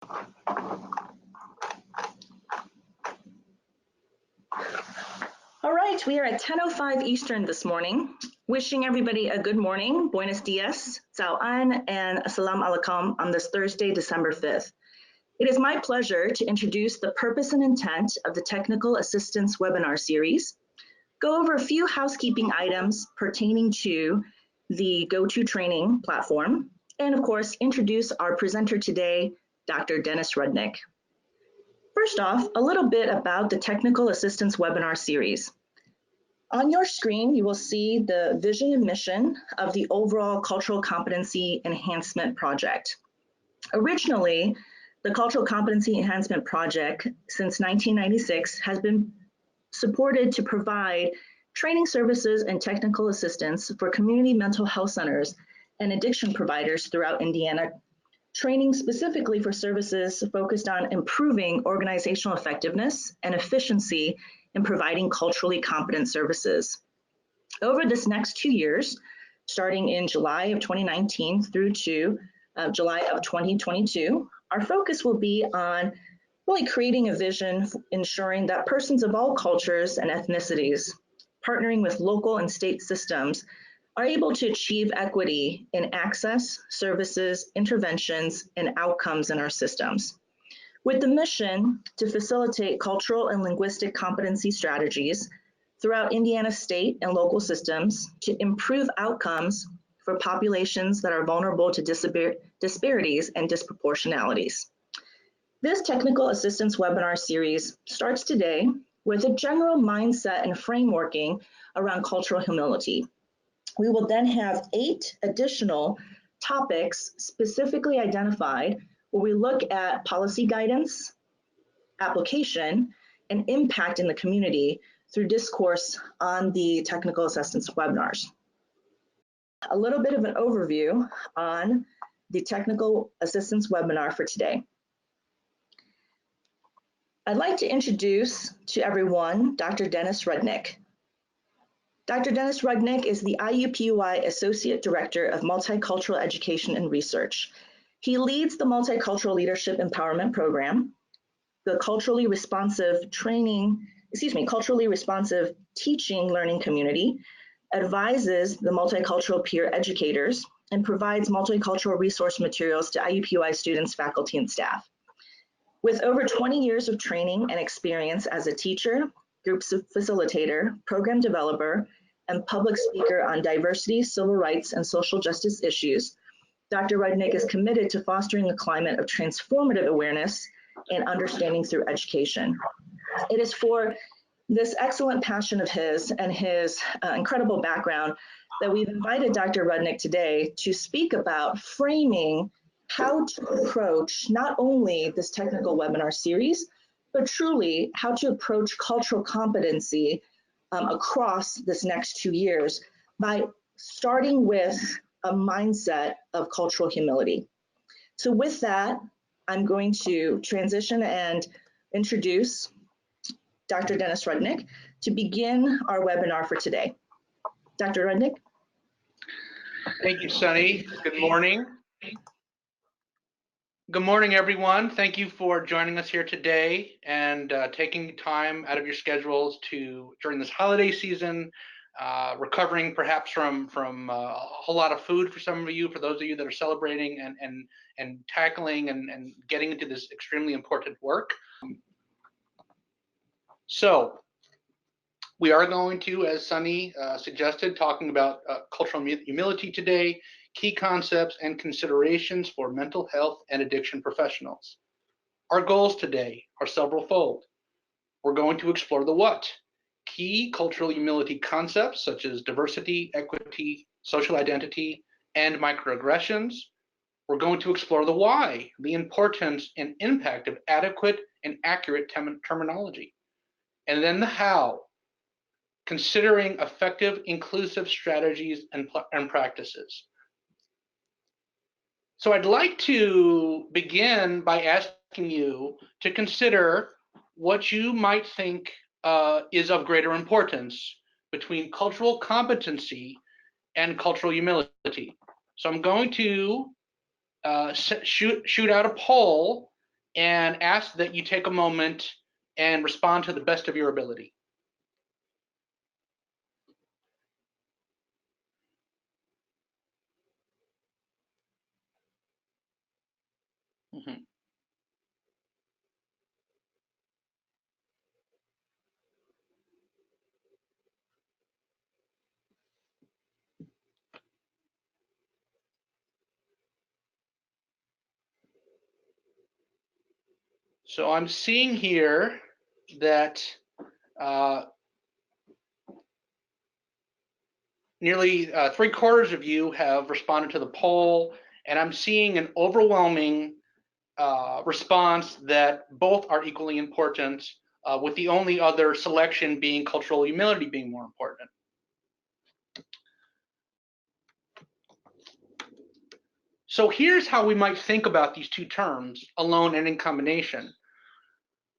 All right, we are at 10:05 Eastern this morning. Wishing everybody a good morning, buenos dias, za'an, and assalamu alaikum on this Thursday, December 5th. It is my pleasure to introduce the purpose and intent of the Technical Assistance webinar series, go over a few housekeeping items pertaining to the GoTo training platform, and of course, introduce our presenter today, Dr. Dennis Rudnick. First off, a little bit about the Technical Assistance webinar series. On your screen, you will see the vision and mission of the overall Cultural Competency Enhancement Project. Originally, the Cultural Competency Enhancement Project, since 1996, has been supported to provide training services and technical assistance for community mental health centers and addiction providers throughout Indiana, training specifically for services focused on improving organizational effectiveness and efficiency in providing culturally competent services. Over this next 2 years, starting in July of 2019 through to July of 2022, our focus will be on really creating a vision, ensuring that persons of all cultures and ethnicities, partnering with local and state systems, are able to achieve equity in access, services, interventions, and outcomes in our systems. With the mission to facilitate cultural and linguistic competency strategies throughout Indiana state and local systems to improve outcomes for populations that are vulnerable to disparities and disproportionalities. This technical assistance webinar series starts today with a general mindset and frameworking around cultural humility. We will then have 8 additional topics specifically identified where we look at policy guidance, application, and impact in the community through discourse on the technical assistance webinars. A little bit of an overview on the technical assistance webinar for today. I'd like to introduce to everyone Dr. Dennis Rudnick. Dr. Dennis Rudnick is the IUPUI Associate Director of Multicultural Education and Research. He leads the Multicultural Leadership Empowerment Program, the culturally responsive teaching learning community, advises the multicultural peer educators, and provides multicultural resource materials to IUPUI students, faculty, and staff. With over 20 years of training and experience as a teacher, group facilitator, program developer, and public speaker on diversity, civil rights, and social justice issues, Dr. Rudnick is committed to fostering a climate of transformative awareness and understanding through education. It is for this excellent passion of his and his incredible background that we've invited Dr. Rudnick today to speak about framing how to approach not only this technical webinar series, but truly how to approach cultural competency across this next 2 years by starting with a mindset of cultural humility. So with that, I'm going to transition and introduce Dr. Dennis Rudnick to begin our webinar for today. Dr. Rudnick. Thank you, Sunny. Good morning. Good morning, everyone. Thank you for joining us here today and taking time out of your schedules during this holiday season, recovering perhaps from a whole lot of food for some of you, for those of you that are celebrating and tackling and getting into this extremely important work. So we are going to, as Sunny suggested, talking about cultural humility today, key concepts and considerations for mental health and addiction professionals. Our goals today are several-fold. We're going to explore the what, key cultural humility concepts such as diversity, equity, social identity, and microaggressions. We're going to explore the why, the importance and impact of adequate and accurate terminology. And then the how, considering effective inclusive strategies and practices. So I'd like to begin by asking you to consider what you might think is of greater importance between cultural competency and cultural humility. So I'm going to shoot out a poll and ask that you take a moment and respond to the best of your ability. Mm-hmm. So I'm seeing here that nearly 3/4 of you have responded to the poll, and I'm seeing an overwhelming response that both are equally important, with the only other selection being cultural humility being more important. So here's how we might think about these two terms, alone and in combination.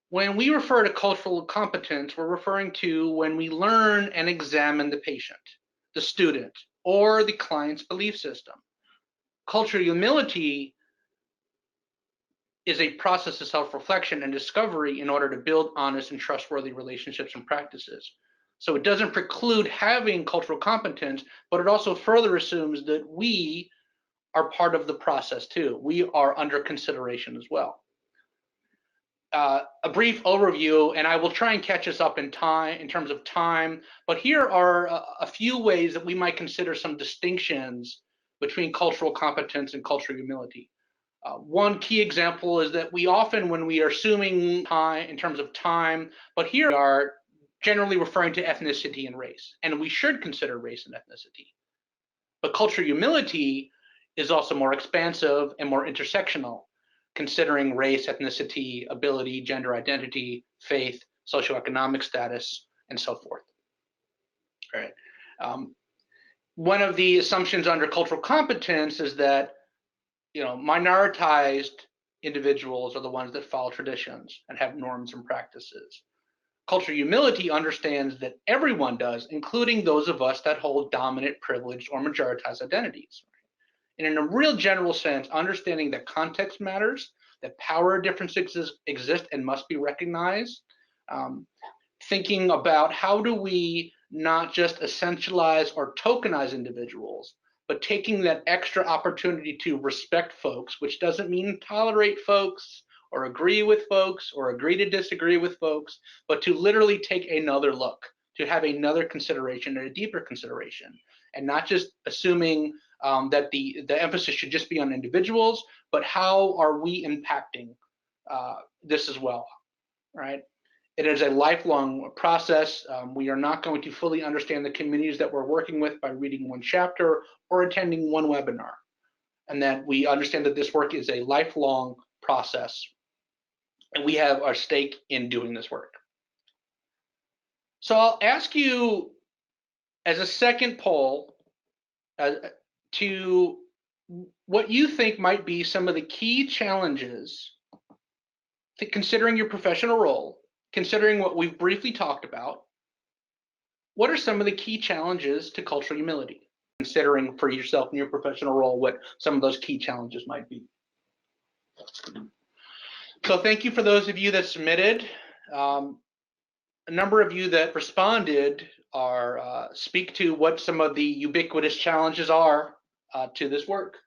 When we refer to cultural competence, we're referring to when we learn and examine the patient, the student, or the client's belief system. Cultural humility is a process of self-reflection and discovery in order to build honest and trustworthy relationships and practices. So it doesn't preclude having cultural competence, but it also further assumes that we are part of the process too. We are under consideration as well. A brief overview, and I will try and catch us up in time, in terms of time, but here are a few ways that we might consider some distinctions between cultural competence and cultural humility. One key example is that we often, when we are assuming time in terms of time, but here we are generally referring to ethnicity and race, and we should consider race and ethnicity. But cultural humility is also more expansive and more intersectional, considering race, ethnicity, ability, gender identity, faith, socioeconomic status, and so forth. All right. One of the assumptions under cultural competence is that minoritized individuals are the ones that follow traditions and have norms and practices. Cultural humility understands that everyone does, including those of us that hold dominant, privileged, or majoritized identities. And in a real general sense, understanding that context matters, that power differences exist and must be recognized, thinking about how do we not just essentialize or tokenize individuals, but taking that extra opportunity to respect folks, which doesn't mean tolerate folks or agree with folks or agree to disagree with folks, but to literally take another look, to have another consideration and a deeper consideration, and not just assuming that the emphasis should just be on individuals, but how are we impacting this as well, right? It is a lifelong process. We are not going to fully understand the communities that we're working with by reading one chapter or attending one webinar, and that we understand that this work is a lifelong process, and we have our stake in doing this work. So I'll ask you as a second poll to what you think might be some of the key challenges to considering your professional role, considering what we've briefly talked about. What are some of the key challenges to cultural humility? Considering for yourself in your professional role, what some of those key challenges might be. So thank you for those of you that submitted. A number of you that responded speak to what some of the ubiquitous challenges are to this work.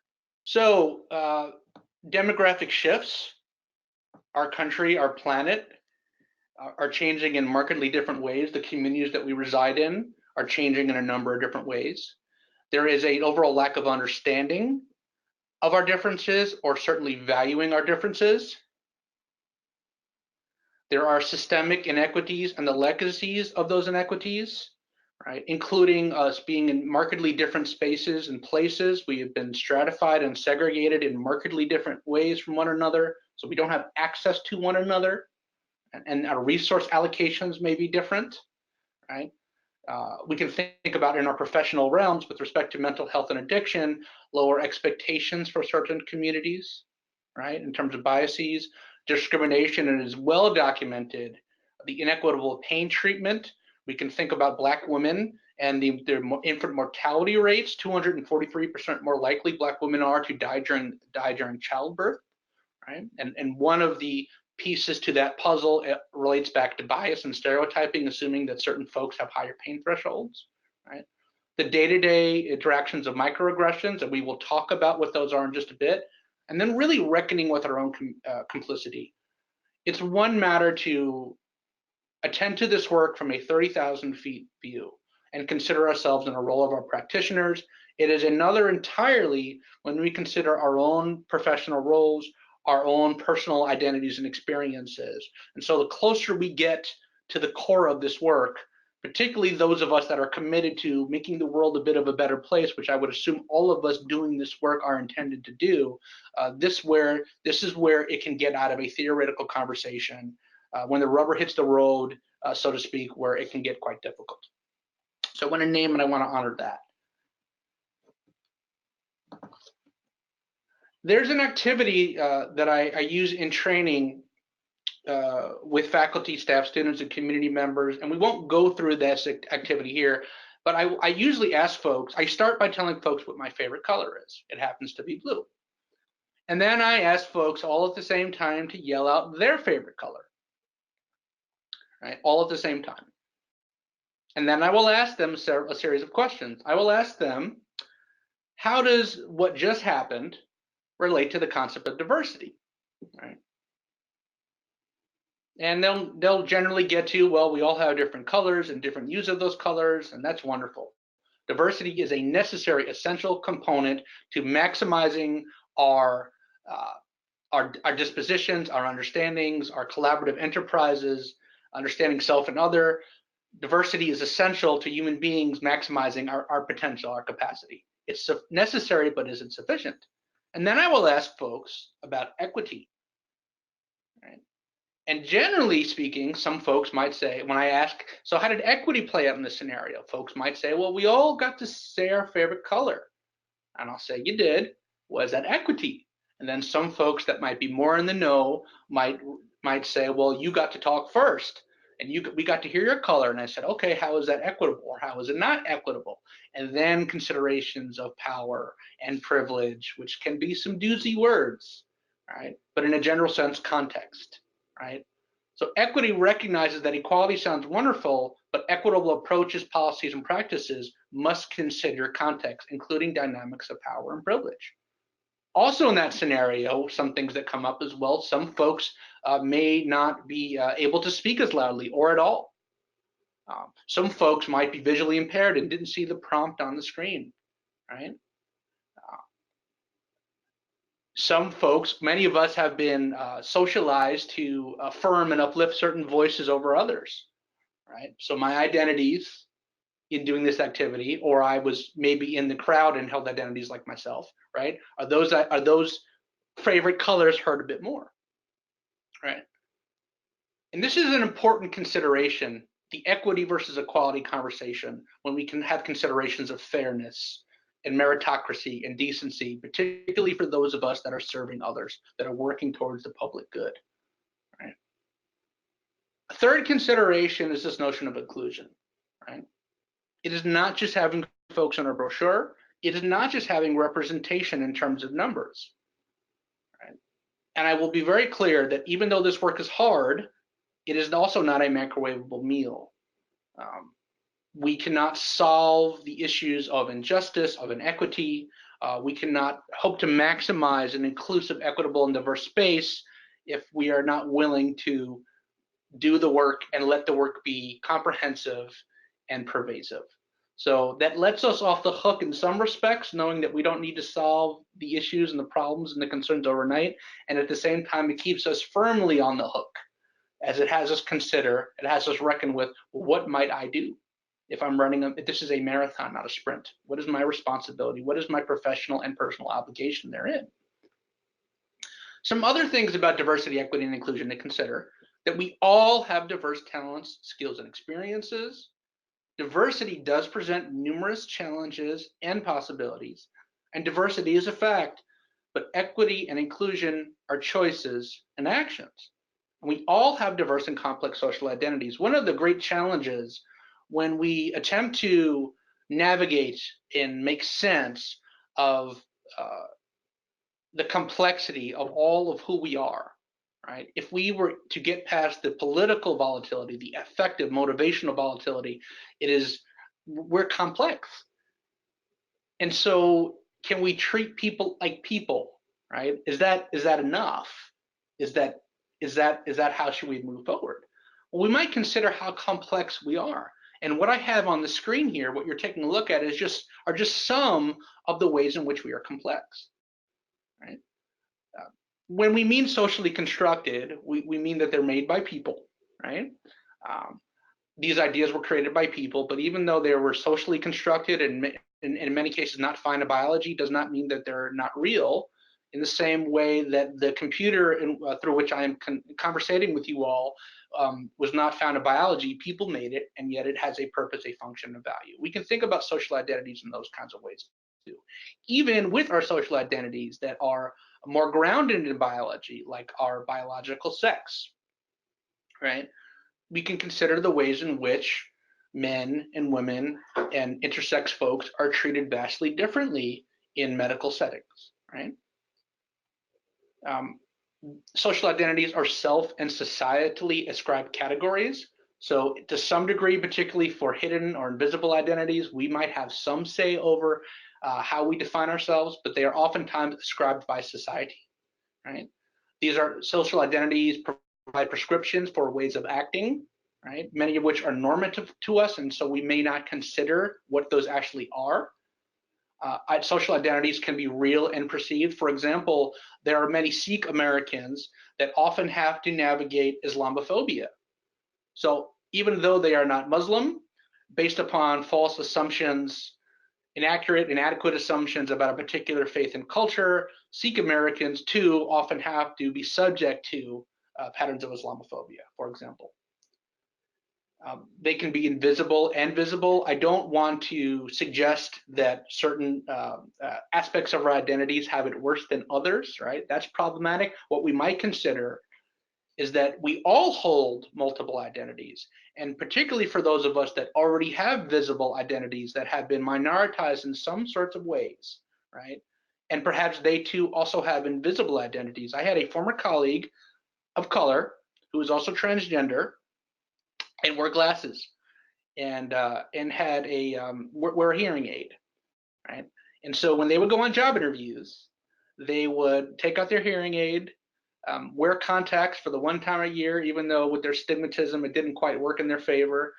So demographic shifts, our country, our planet, are changing in markedly different ways. The communities that we reside in are changing in a number of different ways. There is an overall lack of understanding of our differences, or certainly valuing our differences. There are systemic inequities and the legacies of those inequities, right? Including us being in markedly different spaces and places. We have been stratified and segregated in markedly different ways from one another, so we don't have access to one another, and our resource allocations may be different, right? We can think about in our professional realms with respect to mental health and addiction, lower expectations for certain communities, right? In terms of biases, discrimination, and it is well documented, the inequitable pain treatment. We can think about Black women and their infant mortality rates. 243% more likely Black women are to die during childbirth, right? And one of the pieces to that puzzle relates back to bias and stereotyping, assuming that certain folks have higher pain thresholds, right? The day-to-day interactions of microaggressions, and we will talk about what those are in just a bit, and then really reckoning with our own complicity. It's one matter to attend to this work from a 30,000 feet view and consider ourselves in a role of our practitioners. It is another entirely when we consider our own professional roles, our own personal identities and experiences. And so the closer we get to the core of this work, particularly those of us that are committed to making the world a bit of a better place, which I would assume all of us doing this work are intended to do, this is where it can get out of a theoretical conversation when the rubber hits the road, so to speak, where it can get quite difficult. So I want to name and I want to honor that. There's an activity that I use in training with faculty, staff, students, and community members, and we won't go through this activity here, but I usually ask folks, I start by telling folks what my favorite color is. It happens to be blue. And then I ask folks all at the same time to yell out their favorite color, right? All at the same time. And then I will ask them a series of questions. I will ask them, how does what just happened relate to the concept of diversity, right? And they'll generally get to, well, we all have different colors and different use of those colors, and that's wonderful. Diversity is a necessary, essential component to maximizing our dispositions, our understandings, our collaborative enterprises, understanding self and other. Diversity is essential to human beings maximizing our potential, our capacity. It's necessary, but is it sufficient? And then I will ask folks about equity, right? And generally speaking, some folks might say, when I ask, so how did equity play out in this scenario? Folks might say, well, we all got to say our favorite color. And I'll say, you did. Was that equity? And then some folks that might be more in the know might say, well, you got to talk first. And we got to hear your color. And I said, okay, how is that equitable? Or how is it not equitable? And then considerations of power and privilege, which can be some doozy words, right? But in a general sense, context, right? So equity recognizes that equality sounds wonderful, but equitable approaches, policies, and practices must consider context, including dynamics of power and privilege. Also in that scenario, some things that come up as well, some folks may not be able to speak as loudly or at all. Some folks might be visually impaired and didn't see the prompt on the screen, right? Some folks, many of us have been socialized to affirm and uplift certain voices over others, right? So my identities in doing this activity, or I was maybe in the crowd and held identities like myself, right? Are those favorite colors heard a bit more, right? And this is an important consideration, the equity versus equality conversation, when we can have considerations of fairness and meritocracy and decency, particularly for those of us that are serving others, that are working towards the public good, right? A third consideration is this notion of inclusion, right? It is not just having folks on a brochure. It is not just having representation in terms of numbers, right? And I will be very clear that even though this work is hard, it is also not a microwavable meal. We cannot solve the issues of injustice, of inequity. We cannot hope to maximize an inclusive, equitable, and diverse space if we are not willing to do the work and let the work be comprehensive and pervasive. So that lets us off the hook in some respects, knowing that we don't need to solve the issues and the problems and the concerns overnight. And at the same time, it keeps us firmly on the hook as it has us consider, it has us reckon with, well, what might I do if I'm running, if this is a marathon, not a sprint? What is my responsibility? What is my professional and personal obligation therein? Some other things about diversity, equity, and inclusion to consider: that we all have diverse talents, skills, and experiences. Diversity does present numerous challenges and possibilities, and diversity is a fact, but equity and inclusion are choices and actions. And we all have diverse and complex social identities. One of the great challenges when we attempt to navigate and make sense of the complexity of all of who we are, right? If we were to get past the political volatility, the affective motivational volatility, we're complex. And so can we treat people like people, right? Is that enough? Is that how should we move forward? Well, we might consider how complex we are. And what I have on the screen here, what you're taking a look at is just some of the ways in which we are complex, right? When we mean socially constructed, we mean that they're made by people, right? These ideas were created by people, but even though they were socially constructed and in many cases not found in biology, does not mean that they're not real. In the same way that the computer through which I am conversating with you all was not found in biology, people made it, and yet it has a purpose, a function, a value. We can think about social identities in those kinds of ways too. Even with our social identities that are more grounded in biology, like our biological sex, right? We can consider the ways in which men and women and intersex folks are treated vastly differently in medical settings, right? Social identities are self and societally ascribed categories. So to some degree, particularly for hidden or invisible identities, we might have some say over how we define ourselves, but they are oftentimes ascribed by society, right? These are social identities provide prescriptions for ways of acting, right? Many of which are normative to us, and so we may not consider what those actually are. Social identities can be real and perceived. For example, there are many Sikh Americans that often have to navigate Islamophobia. So even though they are not Muslim, based upon false assumptions, inadequate assumptions about a particular faith and culture, Sikh Americans too often have to be subject to patterns of Islamophobia, for example. They can be invisible and visible. I don't want to suggest that certain aspects of our identities have it worse than others, right? That's problematic. What we might consider is that we all hold multiple identities, and particularly for those of us that already have visible identities that have been minoritized in some sorts of ways, right? And perhaps they too also have invisible identities. I had a former colleague of color who was also transgender and wore glasses and had a wear a hearing aid, right? And so when they would go on job interviews, they would take out their hearing aid, wear contacts for the one time a year, even though with their stigmatism it didn't quite work in their favor.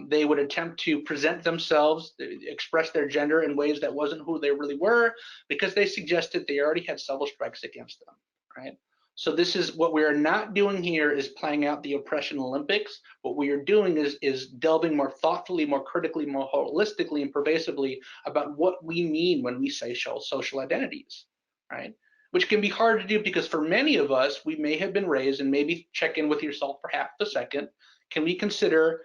They would attempt to present themselves, express their gender in ways that wasn't who they really were, because they suggested they already had several strikes against them, right? So this is what we are not doing here is playing out the oppression Olympics. What we are doing is delving more thoughtfully, more critically, more holistically and pervasively about what we mean when we say social identities, right? Which can be hard to do because for many of us, we may have been raised, and maybe check in with yourself for half a second. Can we consider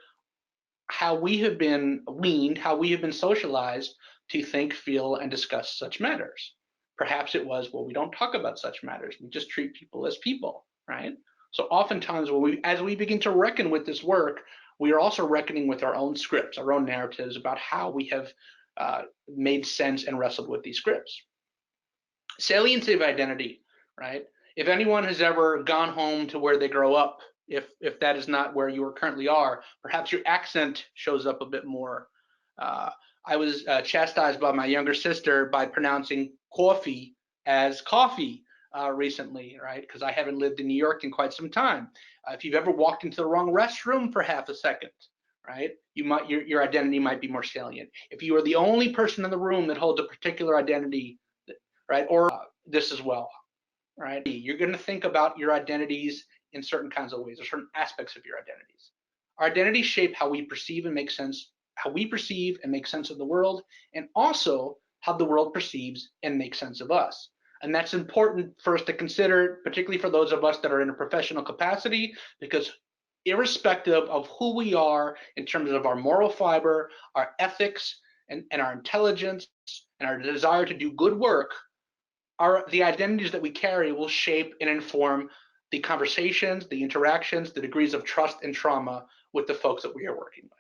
how we have been weaned, how we have been socialized to think, feel, and discuss such matters? Perhaps it was, well, we don't talk about such matters. We just treat people as people, right? So oftentimes, as we begin to reckon with this work, we are also reckoning with our own scripts, our own narratives about how we have made sense and wrestled with these scripts. Saliency of identity, right? If anyone has ever gone home to where they grow up, if that is not where you currently are, perhaps your accent shows up a bit more. I was chastised by my younger sister by pronouncing coffee as coffee recently, right? Because I haven't lived in New York in quite some time. If you've ever walked into the wrong restroom for half a second, right, your identity might be more salient. If you are the only person in the room that holds a particular identity, right, or this as well, right? You're going to think about your identities in certain kinds of ways, or certain aspects of your identities. Our identities shape how we perceive and make sense, how we perceive and make sense of the world, and also how the world perceives and makes sense of us. And that's important for us to consider, particularly for those of us that are in a professional capacity, because irrespective of who we are in terms of our moral fiber, our ethics, and our intelligence, and our desire to do good work, the identities that we carry will shape and inform the conversations, the interactions, the degrees of trust and trauma with the folks that we are working with.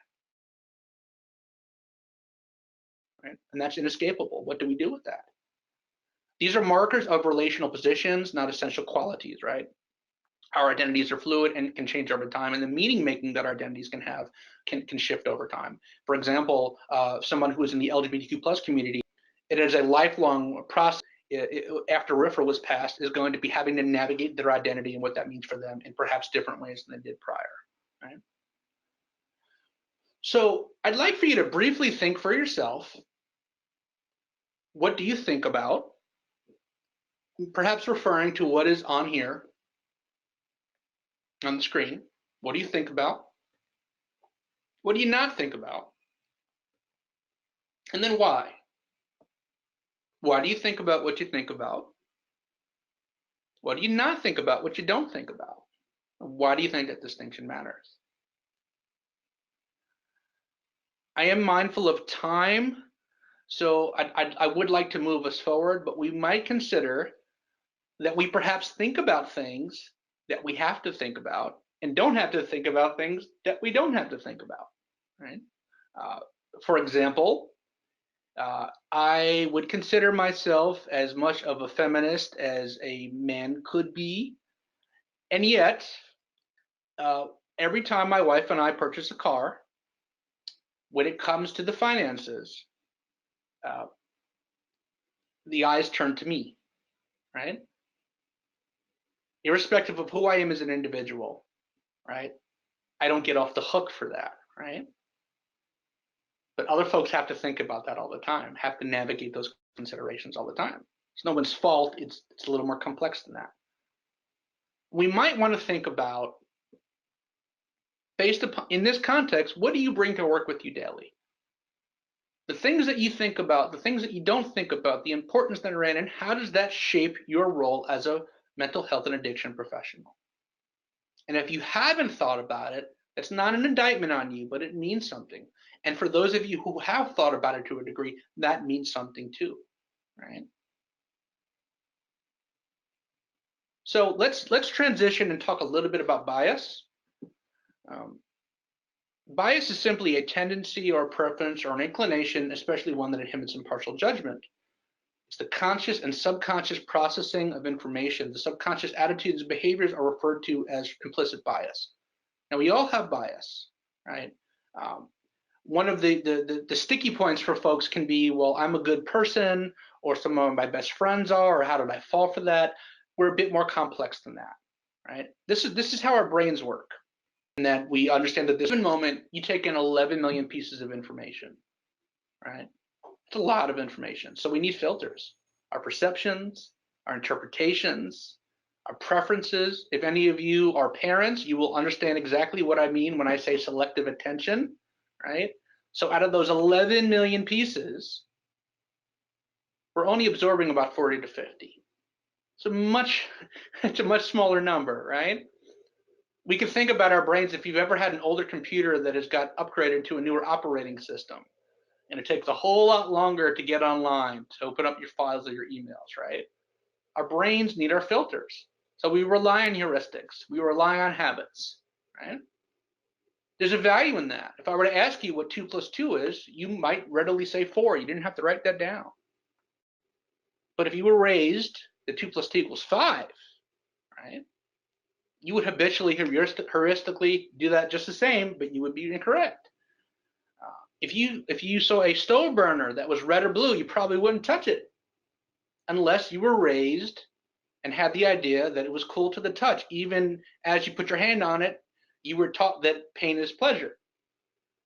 Right? And that's inescapable. What do we do with that? These are markers of relational positions, not essential qualities, right? Our identities are fluid and can change over time, and the meaning making that our identities can have can shift over time. For example, someone who is in the LGBTQ plus community, it is a lifelong process. After RFRA was passed, is going to be having to navigate their identity and what that means for them in perhaps different ways than they did prior, right? So I'd like for you to briefly think for yourself, what do you think about? Perhaps referring to what is on here on the screen. What do you think about? What do you not think about? And then why? Why do you think about what you think about? What do you not think about what you don't think about? Why do you think that distinction matters? I am mindful of time, so I would like to move us forward, but we might consider that we perhaps think about things that we have to think about and don't have to think about things that we don't have to think about, right? For example, I would consider myself as much of a feminist as a man could be, and yet every time my wife and I purchase a car, when it comes to the finances, the eyes turn to me, right? Irrespective of who I am as an individual, right? I don't get off the hook for that, right? But other folks have to think about that all the time, have to navigate those considerations all the time. It's no one's fault. It's a little more complex than that. We might want to think about, based upon, in this context, what do you bring to work with you daily? The things that you think about, the things that you don't think about, the importance that are in, and how does that shape your role as a mental health and addiction professional? And if you haven't thought about it, it's not an indictment on you, but it means something. And for those of you who have thought about it to a degree, that means something too, right? So let's transition and talk a little bit about bias. Bias is simply a tendency or a preference or an inclination, especially one that inhibits impartial judgment. It's the conscious and subconscious processing of information. The subconscious attitudes and behaviors are referred to as implicit bias. Now, we all have bias, right? One of the sticky points for folks can be, well, I'm a good person, or some of my best friends are, or how did I fall for that? We're a bit more complex than that, right? This is how our brains work, and that we understand that this moment you take in 11 million pieces of information, right? It's a lot of information. So we need filters. Our perceptions, our interpretations, our preferences. If any of you are parents, you will understand exactly what I mean when I say selective attention, right? So out of those 11 million pieces, we're only absorbing about 40 to 50. So it's a much smaller number, right? We can think about our brains. If you've ever had an older computer that has got upgraded to a newer operating system, and it takes a whole lot longer to get online to open up your files or your emails, right? Our brains need our filters. So we rely on heuristics. We rely on habits, right? There's a value in that. If I were to ask you what 2 plus 2 is, you might readily say 4. You didn't have to write that down. But if you were raised that 2 plus 2 equals 5, right? You would habitually, heuristically do that just the same, but you would be incorrect. If you saw a stove burner that was red or blue, you probably wouldn't touch it unless you were raised and had the idea that it was cool to the touch. Even as you put your hand on it, you were taught that pain is pleasure.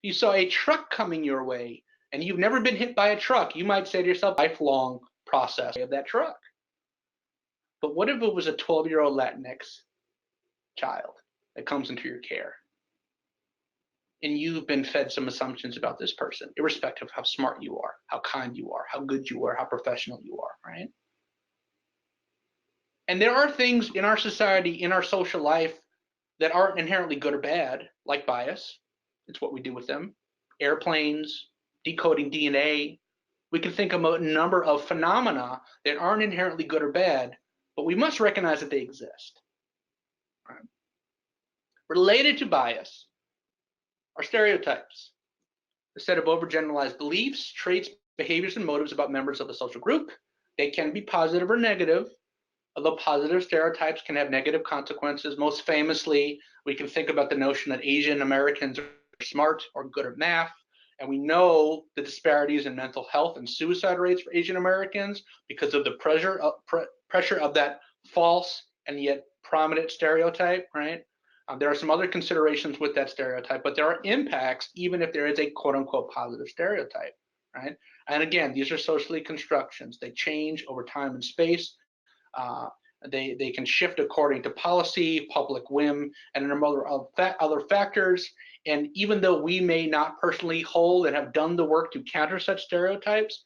If you saw a truck coming your way and you've never been hit by a truck, you might say to yourself, lifelong process of that truck. But what if it was a 12-year-old Latinx child that comes into your care? And you've been fed some assumptions about this person, irrespective of how smart you are, how kind you are, how good you are, how professional you are, right? And there are things in our society, in our social life, that aren't inherently good or bad, like bias. It's what we do with them. Airplanes, decoding DNA. We can think of a number of phenomena that aren't inherently good or bad, but we must recognize that they exist. Right? Related to bias are stereotypes, a set of overgeneralized beliefs, traits, behaviors, and motives about members of a social group They can be positive or negative, although positive stereotypes can have negative consequences. Most famously, we can think about the notion that Asian Americans are smart or good at math, and we know the disparities in mental health and suicide rates for Asian Americans because of the pressure of that false and yet prominent stereotype, right? There are some other considerations with that stereotype, but there are impacts even if there is a quote unquote positive stereotype, right? And again, these are socially constructions. They change over time and space. Uh, they can shift according to policy, public whim, and a number of other factors. And even though we may not personally hold and have done the work to counter such stereotypes,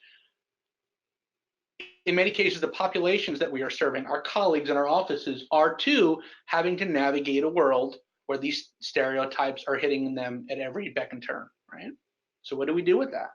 in many cases, the populations that we are serving, our colleagues in our offices, are too having to navigate a world where these stereotypes are hitting them at every beck and turn, right? So what do we do with that?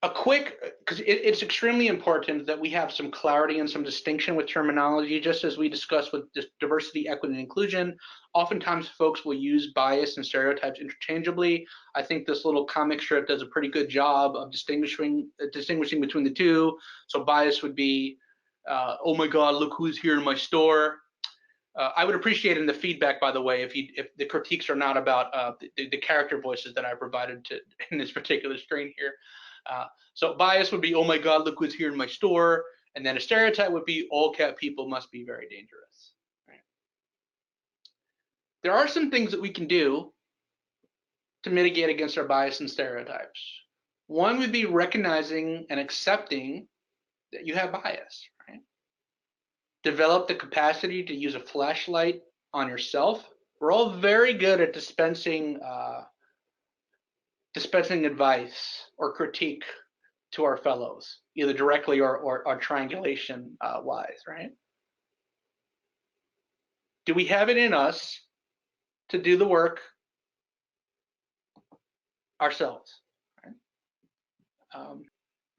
Because it's extremely important that we have some clarity and some distinction with terminology, just as we discussed with diversity, equity, and inclusion. Oftentimes, folks will use bias and stereotypes interchangeably. I think this little comic strip does a pretty good job of distinguishing between the two. So bias would be, oh my God, look who's here in my store. I would appreciate in the feedback, by the way, if the critiques are not about the character voices that I provided in this particular screen here. So bias would be, oh my God, look who's here in my store. And then a stereotype would be, all cat people must be very dangerous. Right? There are some things that we can do to mitigate against our bias and stereotypes. One would be recognizing and accepting that you have bias. Right? Develop the capacity to use a flashlight on yourself. We're all very good at dispensing advice or critique to our fellows, either directly or triangulation wise, right? Do we have it in us to do the work ourselves? Right?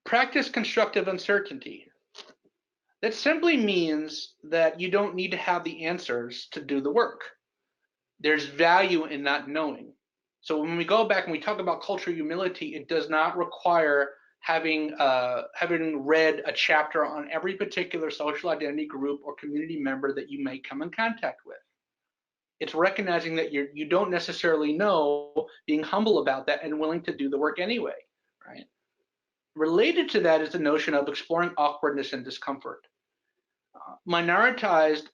Practice constructive uncertainty. That simply means that you don't need to have the answers to do the work. There's value in not knowing. So when we go back and we talk about cultural humility, it does not require having read a chapter on every particular social identity group or community member that you may come in contact with. It's recognizing that you don't necessarily know, being humble about that, and willing to do the work anyway, right? Related to that is the notion of exploring awkwardness and discomfort. Minoritized,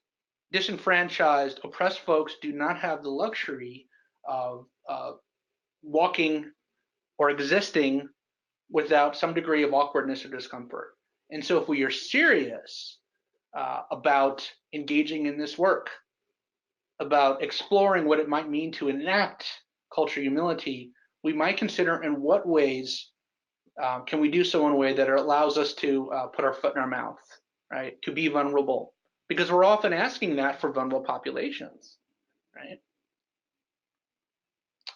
disenfranchised, oppressed folks do not have the luxury of walking or existing without some degree of awkwardness or discomfort. And so if we are serious about engaging in this work, about exploring what it might mean to enact cultural humility, we might consider in what ways can we do so in a way that allows us to put our foot in our mouth, right? To be vulnerable, because we're often asking that for vulnerable populations, right?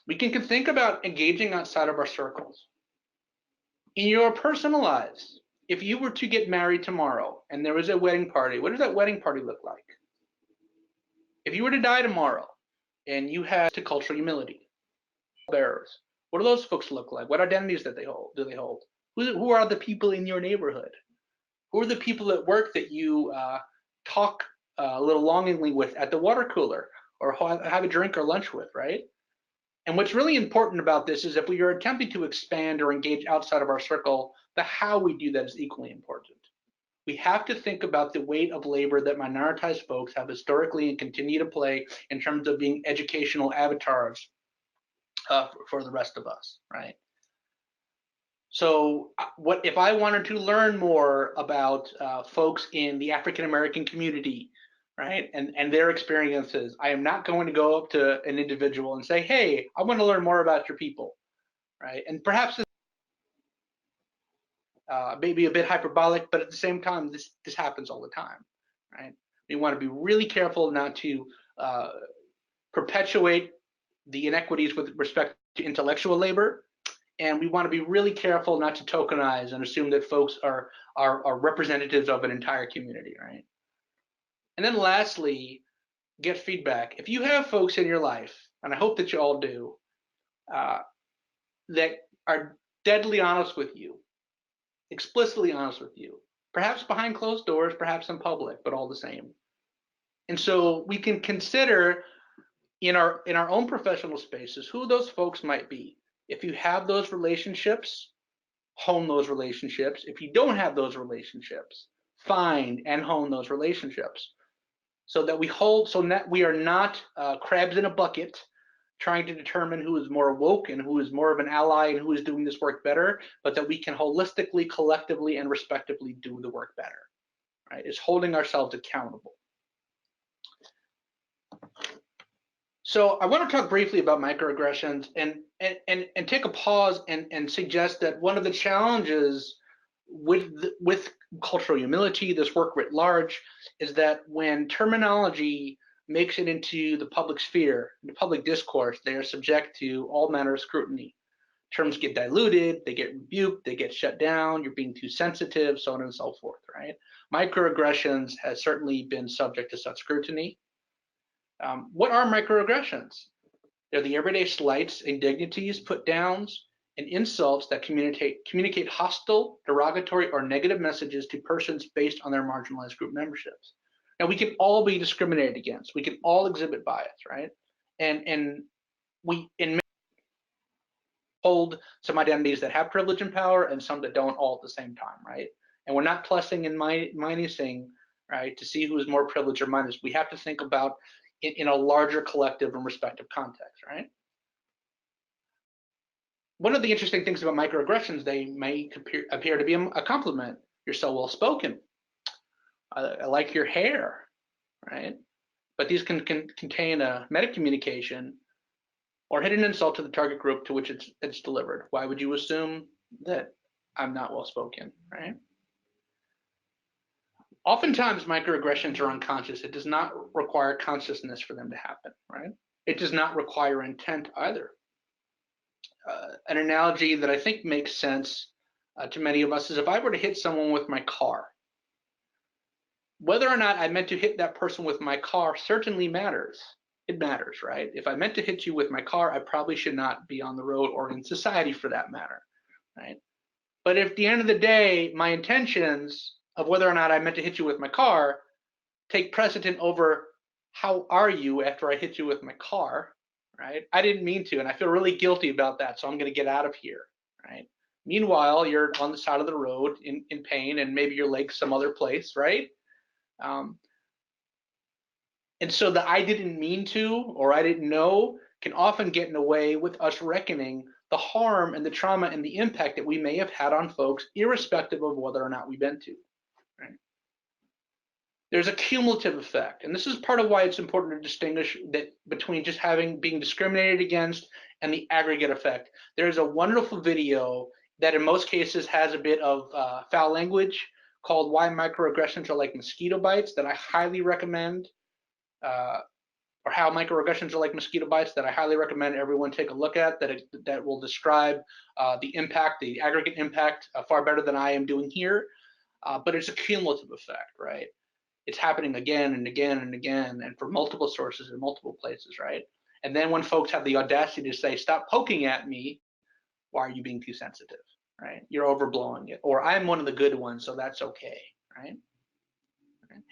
We can think about engaging outside of our circles. In your personal lives, if you were to get married tomorrow and there was a wedding party, what does that wedding party look like? If you were to die tomorrow and you had to cultural humility bearers, what do those folks look like? What identities do they hold? Who are the people in your neighborhood? Who are the people at work that you talk a little longingly with at the water cooler or have a drink or lunch with, right? And what's really important about this is if we are attempting to expand or engage outside of our circle, the how we do that is equally important. We have to think about the weight of labor that minoritized folks have historically and continue to play in terms of being educational avatars for the rest of us, right? So what if I wanted to learn more about folks in the African American community, right, and their experiences, I am not going to go up to an individual and say, hey, I want to learn more about your people, right? And perhaps maybe a bit hyperbolic, but at the same time, this happens all the time, right? We want to be really careful not to perpetuate the inequities with respect to intellectual labor, and we want to be really careful not to tokenize and assume that folks are representatives of an entire community, right? And then lastly, get feedback. If you have folks in your life, and I hope that you all do, that are deadly honest with you, explicitly honest with you, perhaps behind closed doors, perhaps in public, but all the same. And so we can consider in our own professional spaces who those folks might be. If you have those relationships, hone those relationships. If you don't have those relationships, find and hone those relationships, so that we are not crabs in a bucket trying to determine who is more woke and who is more of an ally and who is doing this work better, but that we can holistically, collectively, and respectively do the work better. Right? It's holding ourselves accountable. So I want to talk briefly about microaggressions and take a pause and suggest that one of the challenges with cultural humility, this work writ large, is that when terminology makes it into the public sphere, the public discourse, they are subject to all manner of scrutiny. Terms get diluted, they get rebuked, they get shut down, you're being too sensitive, so on and so forth, right? Microaggressions has certainly been subject to such scrutiny. What are microaggressions? They're the everyday slights, indignities, put downs, and insults that communicate hostile, derogatory, or negative messages to persons based on their marginalized group memberships. Now, we can all be discriminated against. We can all exhibit bias, right? And we hold some identities that have privilege and power and some that don't all at the same time, right? And we're not plussing and minusing, right, to see who is more privileged or minus. We have to think about in a larger collective and respective context, right? One of the interesting things about microaggressions, they may appear to be a compliment. You're so well spoken. I like your hair, right? But these can contain a metacommunication or hidden insult to the target group to which it's delivered. Why would you assume that I'm not well spoken, right? Oftentimes, microaggressions are unconscious. It does not require consciousness for them to happen, right? It does not require intent either. An analogy that I think makes sense to many of us is if I were to hit someone with my car, whether or not I meant to hit that person with my car certainly matters. It matters, right? If I meant to hit you with my car, I probably should not be on the road or in society for that matter, right? But if at the end of the day, my intentions of whether or not I meant to hit you with my car take precedent over how are you after I hit you with my car, right? I didn't mean to, and I feel really guilty about that, so I'm going to get out of here, right? Meanwhile, you're on the side of the road in pain, and maybe your leg's some other place, right? And so the I didn't mean to or I didn't know can often get in the way with us reckoning the harm and the trauma and the impact that we may have had on folks, irrespective of whether or not we meant to. Right? There's a cumulative effect, and this is part of why it's important to distinguish that between just being discriminated against and the aggregate effect. There's a wonderful video that in most cases has a bit of foul language called "Why Microaggressions Are Like Mosquito Bites" that I highly recommend. Or how microaggressions are like mosquito bites that I highly recommend everyone take a look at, that will describe the impact, the aggregate impact, far better than I am doing here. But it's a cumulative effect, right? It's happening again and again and again, and for multiple sources in multiple places, right? And then when folks have the audacity to say, stop poking at me, why are you being too sensitive, right? You're overblowing it. Or I'm one of the good ones, so that's okay, right?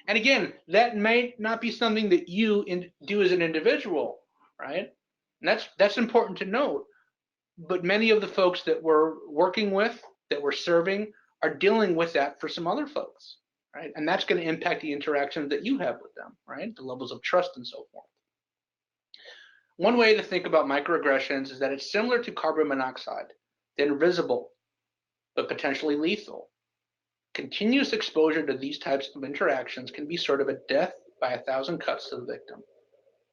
And again, that may not be something that you do as an individual, right? And that's important to note. But many of the folks that we're working with, that we're serving, are dealing with that for some other folks, right? And that's going to impact the interactions that you have with them, right? The levels of trust and so forth. One way to think about microaggressions is that it's similar to carbon monoxide. They're invisible, but potentially lethal. Continuous exposure to these types of interactions can be sort of a death by 1,000 cuts to the victim.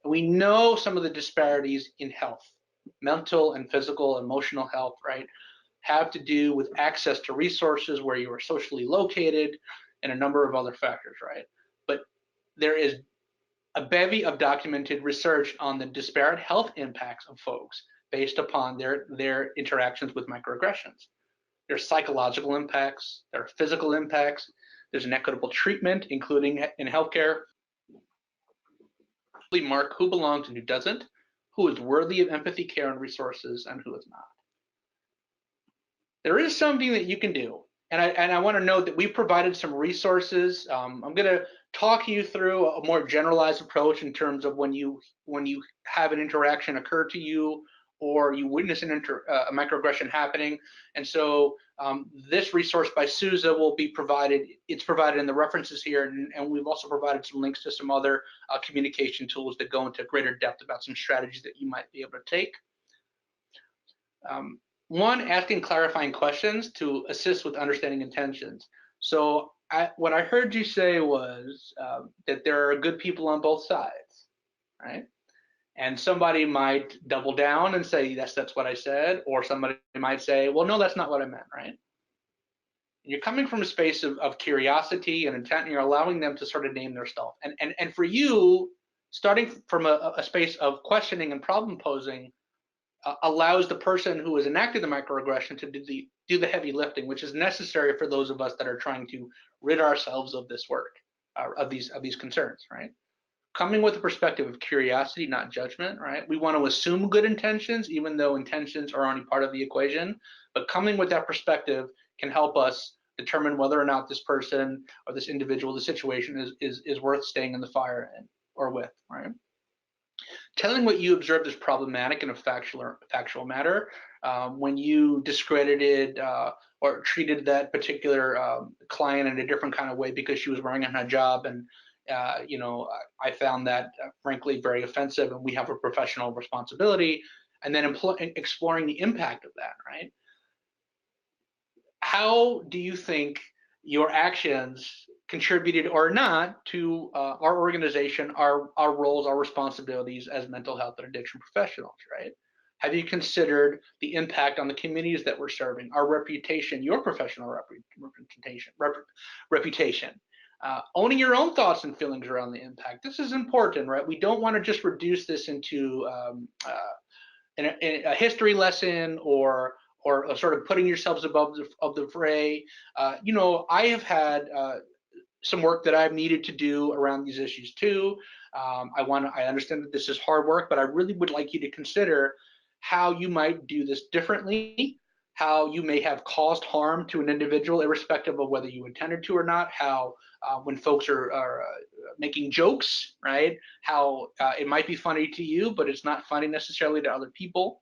We know some of the disparities in health, mental and physical, emotional health, right, have to do with access to resources, where you are socially located, and a number of other factors, right? But there is a bevy of documented research on the disparate health impacts of folks based upon their interactions with microaggressions. There's psychological impacts, there are physical impacts, there's inequitable treatment, including in healthcare. Mark who belongs and who doesn't, who is worthy of empathy, care, and resources, and who is not. There is something that you can do, I want to note that we provided some resources. I'm going to talk you through a more generalized approach in terms of when you have an interaction occur to you or you witness a microaggression happening. And so this resource by Souza will be provided. It's provided in the references here, and we've also provided some links to some other communication tools that go into greater depth about some strategies that you might be able to take. One, asking clarifying questions to assist with understanding intentions. So what I heard you say was that there are good people on both sides, right? And somebody might double down and say, yes, that's what I said. Or somebody might say, well, no, that's not what I meant, right? And you're coming from a space of curiosity and intent, and you're allowing them to sort of name their stuff. And for you, starting from a space of questioning and problem posing, allows the person who has enacted the microaggression to do the heavy lifting, which is necessary for those of us that are trying to rid ourselves of this work, of these concerns, right? Coming with a perspective of curiosity, not judgment, right? We want to assume good intentions, even though intentions are only part of the equation. But coming with that perspective can help us determine whether or not this person or this individual, the situation is worth staying in the fire in or with, right? Telling what you observed as problematic in a factual matter. When you discredited or treated that particular client in a different kind of way because she was wearing a hijab, and I found that frankly very offensive, and we have a professional responsibility. And then exploring the impact of that, right? How do you think your actions contributed or not to our organization, our roles, our responsibilities as mental health and addiction professionals, right? Have you considered the impact on the communities that we're serving, our reputation, your professional reputation? Owning your own thoughts and feelings around the impact. This is important, right? We don't want to just reduce this into a history lesson or sort of putting yourselves above the fray. I have had some work that I've needed to do around these issues too. I understand that this is hard work, but I really would like you to consider how you might do this differently, how you may have caused harm to an individual, irrespective of whether you intended to or not, how when folks are making jokes, right, how it might be funny to you, but it's not funny necessarily to other people.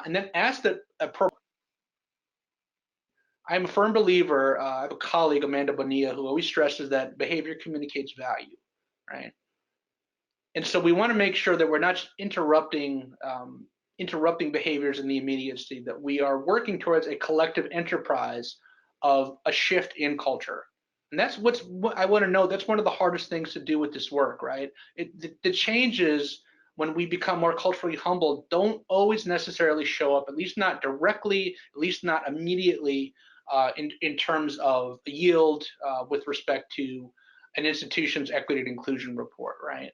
And then ask the appropriate. I'm a firm believer, I have a colleague, Amanda Bonilla, who always stresses that behavior communicates value, right? And so we want to make sure that we're not interrupting behaviors in the immediacy, that we are working towards a collective enterprise of a shift in culture. And that's what I want to know. That's one of the hardest things to do with this work, right? The changes when we become more culturally humble don't always necessarily show up, at least not directly, at least not immediately, in terms of yield with respect to an institution's equity and inclusion report, right?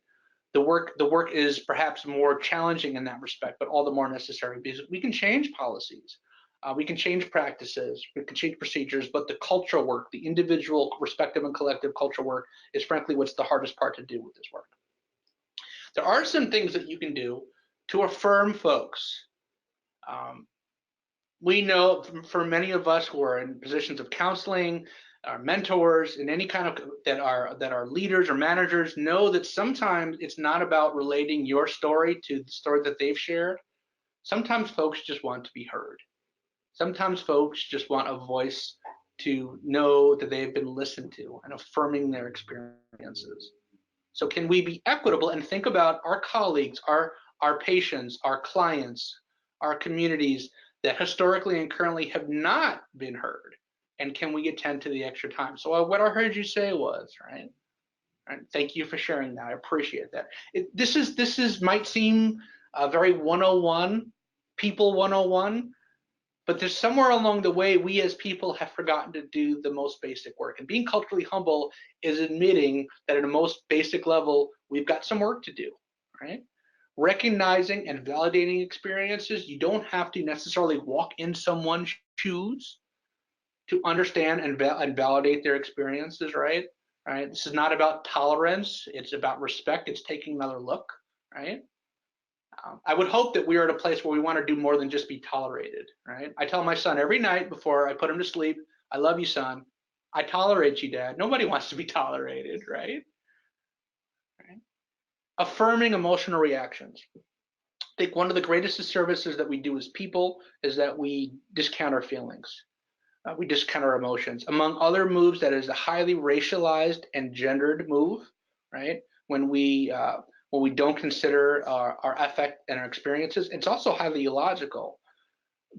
The work is perhaps more challenging in that respect, but all the more necessary because we can change policies, we can change practices, we can change procedures, but the cultural work, the individual, respective, and collective cultural work is frankly what's the hardest part to do with this work. There are some things that you can do to affirm folks. We know for many of us who are in positions of counseling, our mentors, and any kind of that are leaders or managers, know that sometimes it's not about relating your story to the story that they've shared. Sometimes folks just want to be heard. Sometimes folks just want a voice to know that they've been listened to and affirming their experiences. So can we be equitable and think about our colleagues, our patients, our clients, our communities that historically and currently have not been heard? And can we attend to the extra time? So what I heard you say was, right? And thank you for sharing that. I appreciate that. This might seem very 101, people 101, but there's somewhere along the way we as people have forgotten to do the most basic work. And being culturally humble is admitting that at a most basic level, we've got some work to do, right? Recognizing and validating experiences. You don't have to necessarily walk in someone's shoes to understand and validate their experiences, right? Right. This is not about tolerance. It's about respect. It's taking another look, right? I would hope that we are at a place where we want to do more than just be tolerated, right? I tell my son every night before I put him to sleep, I love you, son. I tolerate you, Dad. Nobody wants to be tolerated, right? Affirming emotional reactions. I think one of the greatest disservices that we do as people is that we discount our feelings. We discount our emotions. Among other moves, that is a highly racialized and gendered move, right? When we don't consider our affect and our experiences, it's also highly illogical.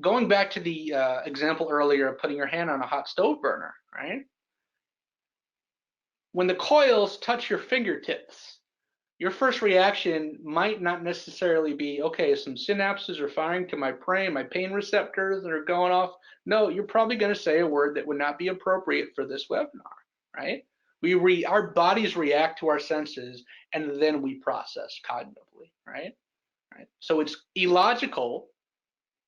Going back to the example earlier of putting your hand on a hot stove burner, right? When the coils touch your fingertips, your first reaction might not necessarily be, okay, some synapses are firing to my brain, my pain receptors that are going off. No, you're probably going to say a word that would not be appropriate for this webinar, right? Our bodies react to our senses, and then we process cognitively, right? So it's illogical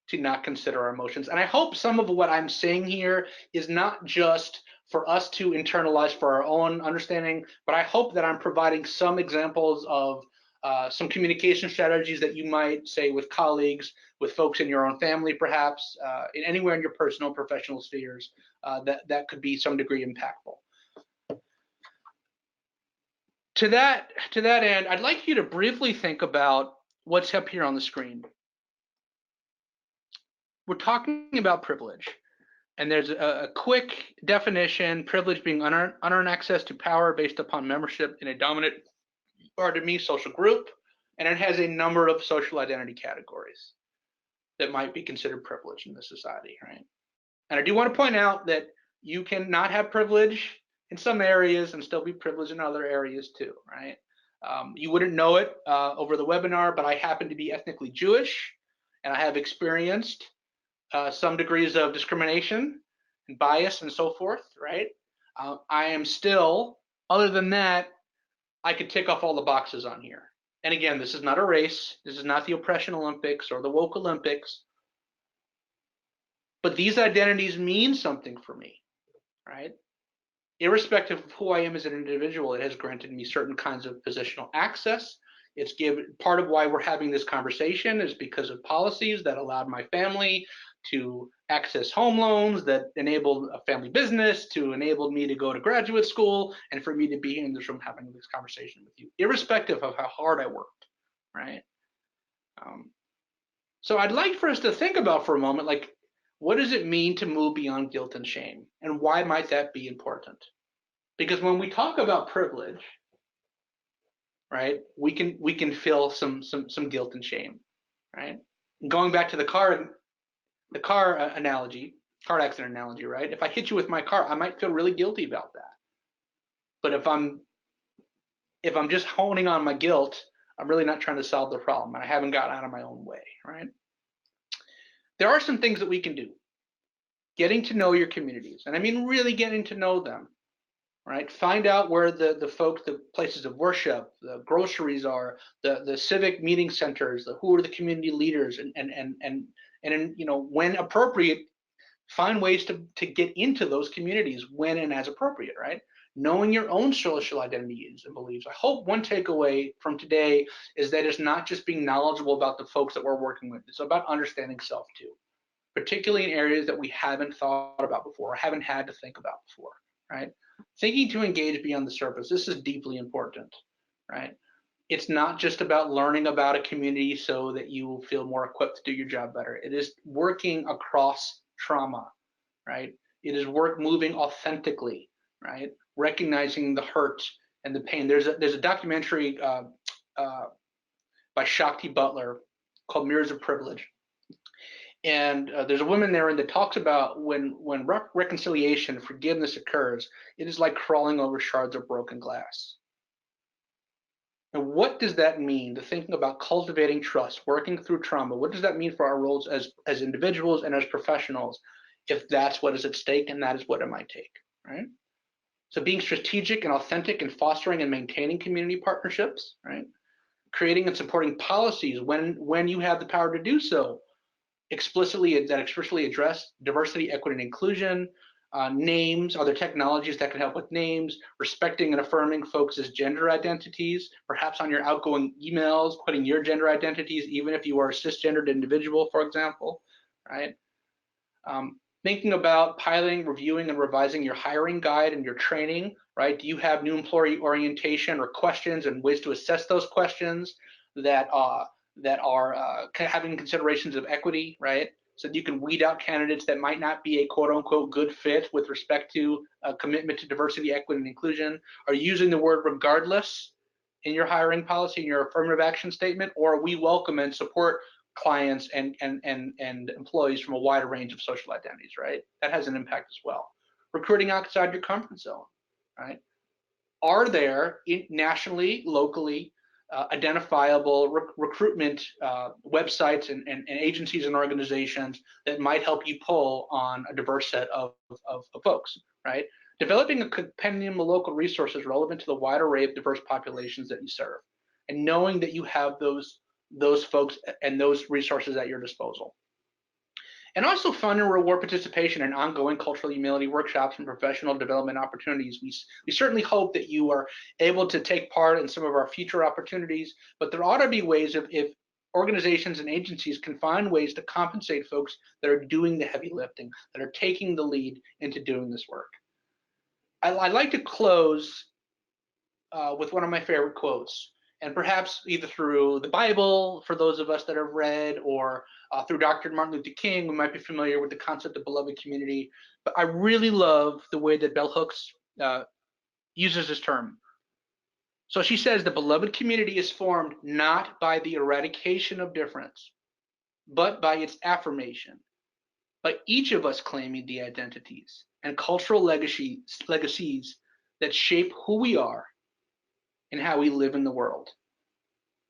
to not consider our emotions. And I hope some of what I'm saying here is not just for us to internalize for our own understanding, but I hope that I'm providing some examples of some communication strategies that you might say with colleagues, with folks in your own family, perhaps, in anywhere in your personal professional spheres, that could be some degree impactful. To that end, I'd like you to briefly think about what's up here on the screen. We're talking about privilege. And there's a quick definition: privilege being unearned access to power based upon membership in a dominant, social group. And it has a number of social identity categories that might be considered privilege in this society, right? And I do want to point out that you can not have privilege in some areas and still be privileged in other areas too, right? You wouldn't know it over the webinar, but I happen to be ethnically Jewish, and I have experienced some degrees of discrimination and bias and so forth, right? I am still, other than that, I could tick off all the boxes on here. And again, this is not a race. This is not the oppression Olympics or the woke Olympics. But these identities mean something for me, right? Irrespective of who I am as an individual, it has granted me certain kinds of positional access. It's given, part of why we're having this conversation is because of policies that allowed my family to access home loans, that enabled a family business, to enabled me to go to graduate school, and for me to be in this room having this conversation with you, irrespective of how hard I worked, right? So I'd like for us to think about for a moment, like, what does it mean to move beyond guilt and shame, and why might that be important? Because when we talk about privilege, right, we can feel some guilt and shame, right? Going back to the car analogy, car accident analogy, right? If I hit you with my car, I might feel really guilty about that. But if I'm just honing on my guilt, I'm really not trying to solve the problem, and I haven't gotten out of my own way, right? There are some things that we can do. Getting to know your communities, and I mean really getting to know them, right? Find out where the folks, the places of worship, the groceries are, the civic meeting centers, who are the community leaders, and when appropriate, find ways to get into those communities when and as appropriate, right? Knowing your own social identities and beliefs. I hope one takeaway from today is that it's not just being knowledgeable about the folks that we're working with. It's about understanding self too, particularly in areas that we haven't thought about before or haven't had to think about before, right? Thinking to engage beyond the surface. This is deeply important, right? It's not just about learning about a community so that you will feel more equipped to do your job better. It is working across trauma, right? It is moving authentically, right? Recognizing the hurt and the pain. There's a documentary by Shakti Butler called Mirrors of Privilege. And there's a woman there that talks about when reconciliation, forgiveness occurs, it is like crawling over shards of broken glass. And what does that mean? To thinking about cultivating trust, working through trauma, what does that mean for our roles as individuals and as professionals, if that's what is at stake and that is what it might take, right? So being strategic and authentic and fostering and maintaining community partnerships, right? Creating and supporting policies when you have the power to do so, explicitly address diversity, equity, and inclusion, names, other technologies that can help with names, respecting and affirming folks' gender identities, perhaps on your outgoing emails, putting your gender identities, even if you are a cisgendered individual, for example, right? thinking about piloting, reviewing, and revising your hiring guide and your training, right? Do you have new employee orientation or questions and ways to assess those questions that are having considerations of equity, right? So that you can weed out candidates that might not be a quote unquote good fit with respect to a commitment to diversity, equity, and inclusion. Are you using the word regardless in your hiring policy, in your affirmative action statement, or we welcome and support clients and employees from a wider range of social identities, right? That has an impact as well. Recruiting outside your comfort zone, right? Are there nationally, locally, identifiable recruitment websites and agencies and organizations that might help you pull on a diverse set of folks, right? Developing a compendium of local resources relevant to the wide array of diverse populations that you serve, and knowing that you have those folks and those resources at your disposal. And also fund and reward participation in ongoing cultural humility workshops and professional development opportunities. We certainly hope that you are able to take part in some of our future opportunities, but there ought to be ways if organizations and agencies can find ways to compensate folks that are doing the heavy lifting, that are taking the lead into doing this work. I'd like to close with one of my favorite quotes, and perhaps either through the Bible, for those of us that have read, or through Dr. Martin Luther King, we might be familiar with the concept of beloved community. But I really love the way that Bell Hooks uses this term. So she says the beloved community is formed not by the eradication of difference, but by its affirmation, by each of us claiming the identities and cultural legacies that shape who we are and how we live in the world.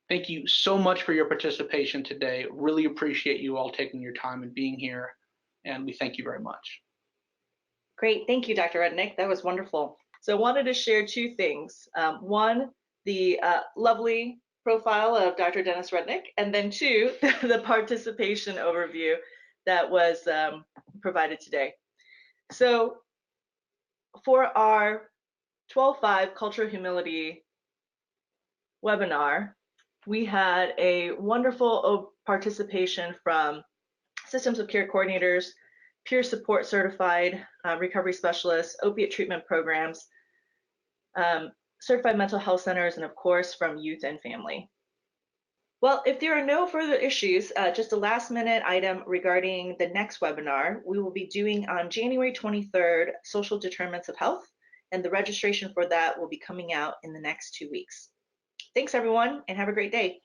Thank you so much for your participation today. Really appreciate you all taking your time and being here, and we thank you very much. Great, thank you, Dr. Rudnick. That was wonderful. So I wanted to share two things. One, the lovely profile of Dr. Dennis Rudnick, and then two, the participation overview that was provided today. So for our 12.5 Cultural Humility webinar, we had a wonderful participation from systems of care coordinators, peer support certified recovery specialists, opiate treatment programs, certified mental health centers, and of course from youth and family. Well, if there are no further issues, just a last minute item regarding the next webinar we will be doing on January 23rd, social determinants of health, and the registration for that will be coming out in the next 2 weeks. Thanks everyone, and have a great day.